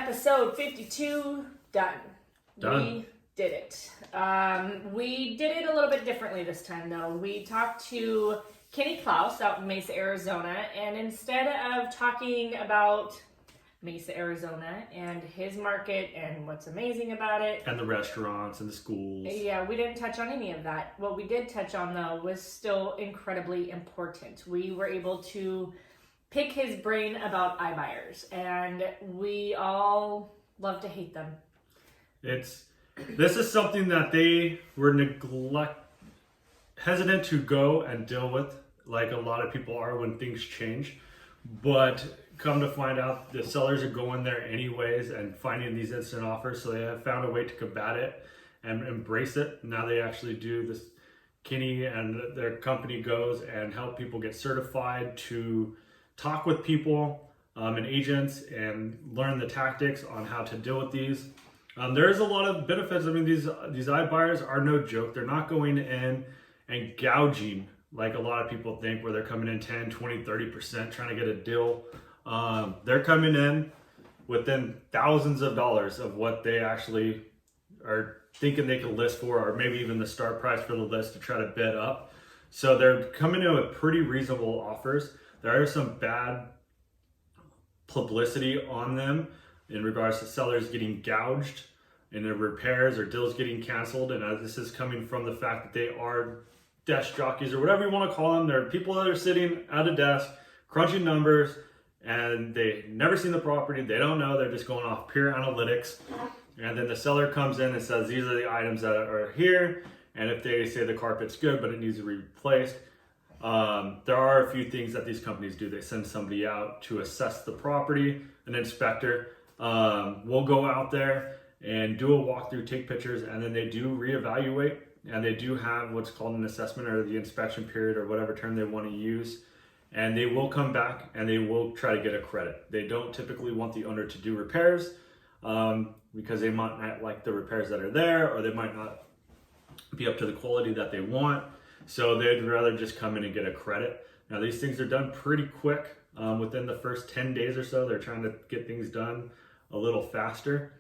Episode 52 done. Done. We did it. We did it a little bit differently this time, though. We talked to Kenny Klaus out in Mesa, Arizona, and instead of talking about Mesa, Arizona, and his market and what's amazing about it, And the restaurants and the schools. yeah, we didn't touch on any of that. What we did touch on, though, was still incredibly important. We were able to pick his brain about iBuyers, and we all love to hate them. This is something that they were hesitant to go and deal with, like a lot of people are when things change. But come to find out, the sellers are going there anyways and finding these instant offers, so they have found a way to combat it and embrace it. Now they actually do this. Kenny and their company goes and help people get certified to talk with people and agents and learn the tactics on how to deal with these. There's a lot of benefits. I mean, these iBuyers are no joke. They're not going in and gouging like a lot of people think, where they're coming in 10, 20, 30% trying to get a deal. They're coming in within thousands of dollars of what they actually are thinking they can list for, or maybe even the start price for the list to try to bid up. So they're coming in with pretty reasonable offers. There are some bad publicity on them in regards to sellers getting gouged and their repairs or deals getting canceled. And this is coming from the fact that they are desk jockeys, or whatever you want to call them. They're people that are sitting at a desk, crunching numbers, and they never seen the property. They don't know. They're just going off pure analytics. And then the seller comes in and says, these are the items that are here. And if they say the carpet's good, but it needs to be replaced, there are a few things that these companies do. They send somebody out to assess the property, an inspector. We'll go out there and do a walkthrough, take pictures, and then they do reevaluate, and they do have what's called an assessment, or the inspection period, or whatever term they want to use. And they will come back and they will try to get a credit. They don't typically want the owner to do repairs because they might not like the repairs that are there, or they might not be up to the quality that they want. So they'd rather just come in and get a credit. Now these things are done pretty quick. Within the first 10 days or so, they're trying to get things done a little faster.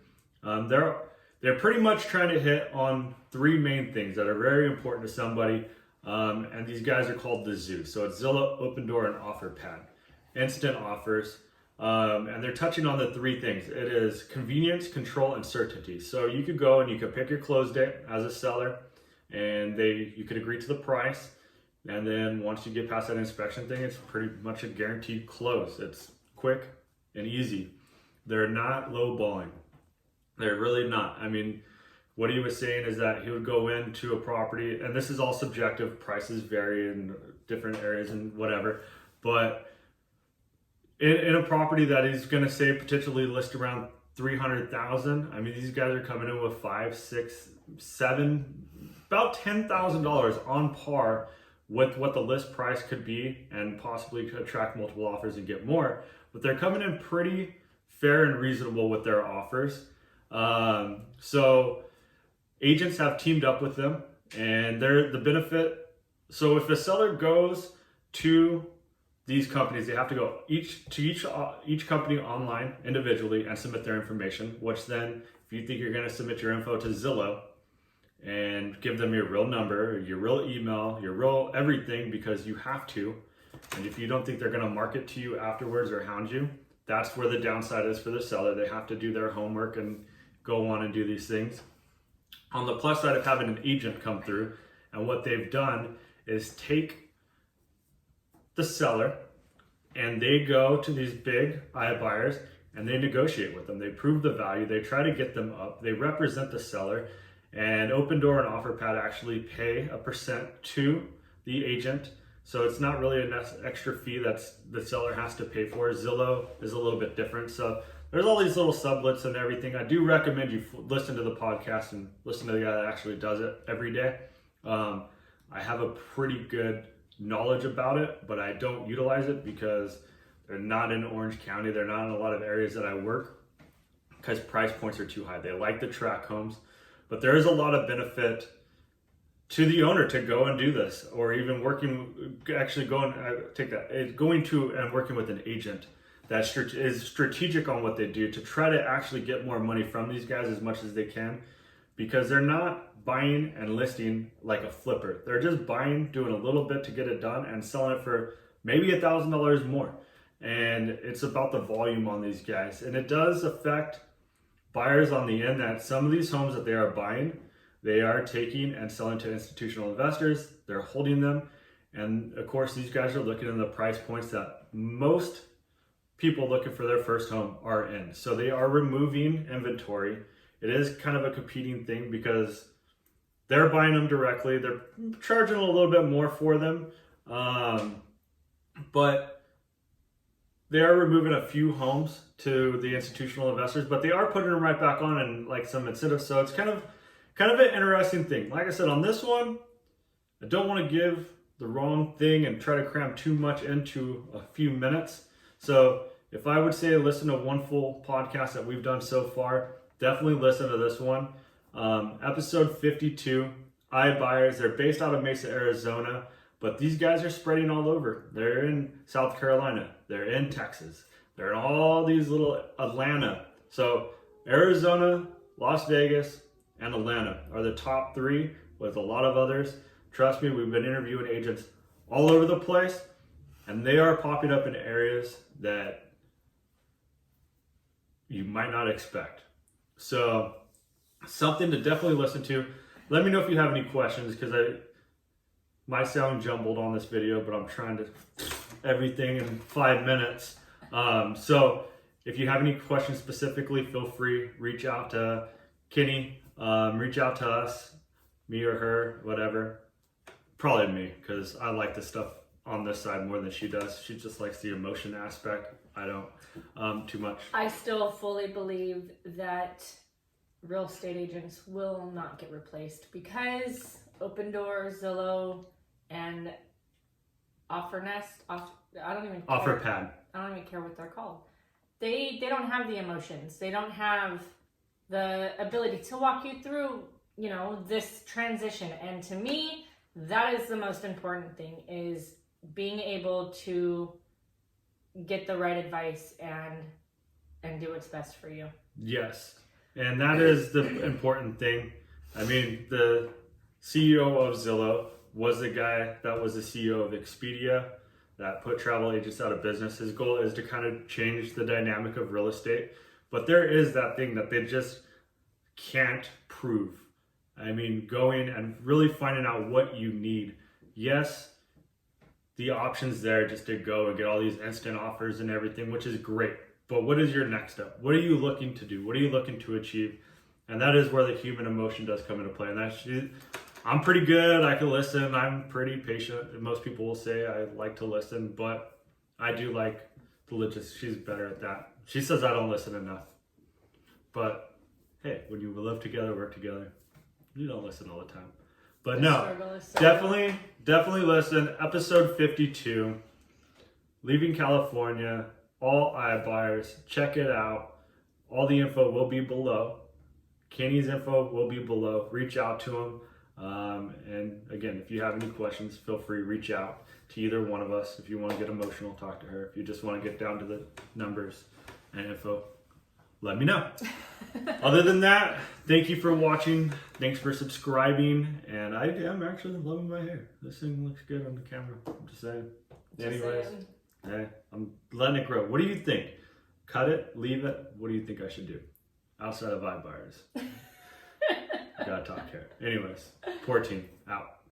They're pretty much trying to hit on three main things that are very important to somebody. And these guys are called the Zoo. So it's Zillow, Open Door, and OfferPad. Instant offers. And they're touching on the three things. It is convenience, control, and certainty. So you could go and you could pick your close date as a seller, and you could agree to the price. And then once you get past that inspection thing, it's pretty much a guaranteed close. It's quick and easy. They're not lowballing. They're really not. I mean, what he was saying is that he would go into a property, and this is all subjective. Prices vary in different areas and whatever. But in a property that he's going to say potentially list around $300,000, I mean, these guys are coming in with $5,000, $6,000, $7,000, about $10,000 on par with what the list price could be, and possibly could attract multiple offers and get more. But they're coming in pretty fair and reasonable with their offers. So agents have teamed up with them, and they're the benefit. So if a seller goes to these companies, they have to go each company online individually and submit their information, which then, if you think you're going to submit your info to Zillow and give them your real number, your real email, your real everything, because you have to, and if you don't think they're going to market to you afterwards or hound you, that's where the downside is for the seller. They have to do their homework and go on and do these things. On the plus side of having an agent come through, and what they've done is take the seller and they go to these big iBuyers and they negotiate with them. They prove the value, they try to get them up, they represent the seller, and Open Door and OfferPad actually pay a percent to the agent. So it's not really an extra fee that the seller has to pay for. Zillow is a little bit different. So there's all these little sublets and everything. I do recommend you listen to the podcast and listen to the guy that actually does it every day. I have a pretty good knowledge about it, but I don't utilize it because they're not in Orange County. They're not in a lot of areas that I work because price points are too high. They like the track homes, but there is a lot of benefit to the owner to go and do this, or even going to and working with an agent that is strategic on what they do to try to actually get more money from these guys as much as they can, because they're not buying and listing like a flipper. They're just buying, doing a little bit to get it done, and selling it for maybe $1,000 more. And it's about the volume on these guys. And it does affect buyers on the end, that some of these homes that they are buying, they are taking and selling to institutional investors. They're holding them. And of course, these guys are looking in the price points that most people looking for their first home are in. So they are removing inventory. It is kind of a competing thing because they're buying them directly. They're charging a little bit more for them. But they are removing a few homes to the institutional investors, but they are putting them right back on and like some incentives. So it's kind of an interesting thing. Like I said, on this one, I don't want to give the wrong thing and try to cram too much into a few minutes. So if I would say listen to one full podcast that we've done so far, definitely listen to this one. Episode 52, iBuyers. They're based out of Mesa, Arizona, but these guys are spreading all over. They're in South Carolina. They're in Texas. They're in all these little Atlanta. So Arizona, Las Vegas, and Atlanta are the top three, with a lot of others. Trust me, we've been interviewing agents all over the place, and they are popping up in areas that you might not expect. So something to definitely listen to. Let me know if you have any questions, because I might sound jumbled on this video, but I'm trying to everything in 5 minutes. So if you have any questions specifically, feel free, reach out to Kenny, reach out to us, me or her, whatever. Probably me, because I like the stuff on this side more than she does. She just likes the emotion aspect. I don't too much. I still fully believe that real estate agents will not get replaced, because Open Door, Zillow, and I don't even care. OfferPad. I don't even care what they're called. They don't have the emotions. They don't have the ability to walk you through, this transition. And to me, that is the most important thing, is being able to get the right advice and do what's best for you. Yes. And that is the important thing. I mean, the CEO of Zillow was the guy that was the CEO of Expedia that put travel agents out of business. His goal is to kind of change the dynamic of real estate. But there is that thing that they just can't prove. I mean, going and really finding out what you need. Yes, the option's there just to go and get all these instant offers and everything, which is great. But what is your next step? What are you looking to do? What are you looking to achieve? And that is where the human emotion does come into play. And I'm pretty good. I can listen. I'm pretty patient. Most people will say I like to listen, but I do like the logistics. She's better at that. She says I don't listen enough. But hey, when you live together, work together, you don't listen all the time. But no, definitely listen. Episode 52, Leaving California, all iBuyers. Check it out. All the info will be below. Kenny's info will be below. Reach out to him. And again, if you have any questions, feel free to reach out to either one of us. If you want to get emotional, talk to her. If you just want to get down to the numbers and info, let me know. Other than that, thank you for watching. Thanks for subscribing. And I am actually loving my hair. This thing looks good on the camera. I'm just saying. Anyways, hey, I'm letting it grow. What do you think? Cut it? Leave it? What do you think I should do? Outside of iBuyers. Gotta talk here. Anyways, Pore Team, out.